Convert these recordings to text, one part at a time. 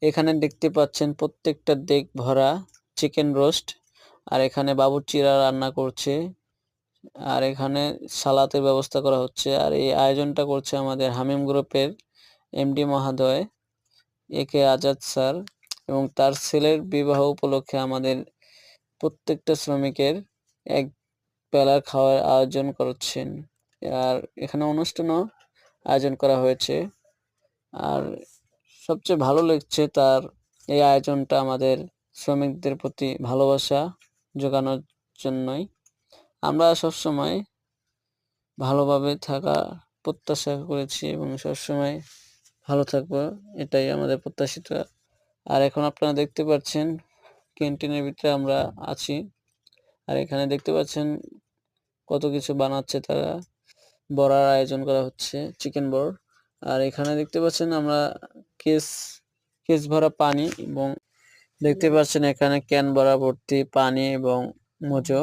এখানে দেখতে পাচ্ছেন প্রত্যেকটা দেগ ভরা চিকেন রোস্ট, আর এখানে বাবুর্চিরা রান্না করছে, আর এখানে সালাতের ব্যবস্থা করা হচ্ছে। আর এই আয়োজনটা করছে আমাদের হামিম গ্রুপের এমডি মহোদয় একে আজাদ স্যার, এবং তার ছেলের বিবাহ উপলক্ষে আমাদের প্রত্যেকটা শ্রমিকের এক বেলা খাওয়ার আয়োজন করছেন। আর এখানে অনুষ্ঠানও আয়োজন করা হয়েছে। আর সবচেয়ে ভালো লাগছে তার এই আয়োজনটা আমাদের শ্রমিকদের প্রতি ভালোবাসা জোগানোর জন্যই। আমরা সবসময় ভালোভাবে থাকা প্রত্যাশা করেছি এবং সবসময় ভালো থাকবো, এটাই আমাদের প্রত্যাশিত। আর এখন আপনারা দেখতে পাচ্ছেন ক্যান্টিনের ভিতরে আমরা আছি, আর এখানে দেখতে পাচ্ছেন কত কিছু বানাচ্ছে তারা। বড়ার আয়োজন করা হচ্ছে, চিকেন বড়। আর এখানে দেখতে পাচ্ছেন আমরা কেস কেস ভরা পানি, এবং দেখতে পাচ্ছেন এখানে ক্যান ভরা ভর্তি পানি এবং মোজো।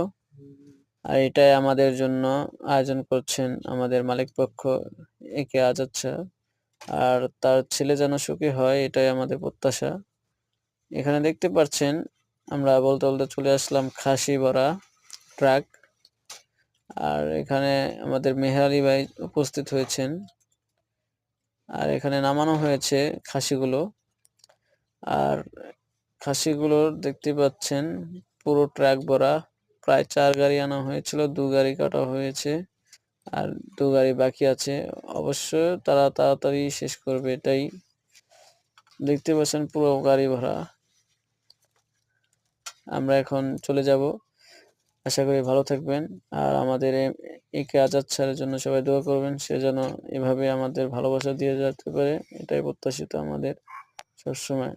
আর এটাই আমাদের জন্য আয়োজন করছেন আমাদের মালিক পক্ষ একে আজাদ স্যার, আর তার ছেলে যেন সুখী হয় এটাই আমাদের প্রত্যাশা। এখানে দেখতে পাচ্ছেন আমরা বলতে বলতে চলে আসলাম খাসি ভরা ট্রাক, আর এখানে আমাদের মেহের আলী ভাই উপস্থিত হয়েছেন, আর এখানে নামানো হয়েছে খাসিগুলো। আর খাসিগুলো দেখতে পাচ্ছেন পুরো ট্রাক ভরা, প্রায় 4 গাড়ি আনা হয়েছিল, 2 গাড়ি কাটা হয়েছে, আর 2 গাড়ি বাকি আছে। অবশ্য তারা তাড়াতাড়ি শেষ করবে, এটাই দেখতে পাচ্ছেন পুরো গাড়ি ভরা। আমরা এখন চলে যাব, আশা করি ভালো থাকবেন। আর আমাদের একে আজাদ স্যারের জন্য সবাই দোয়া করবেন, সে যেন এভাবে আমাদের ভালোবাসা দিয়ে যেতে পারে, এটাই প্রত্যাশিত আমাদের সবসময়।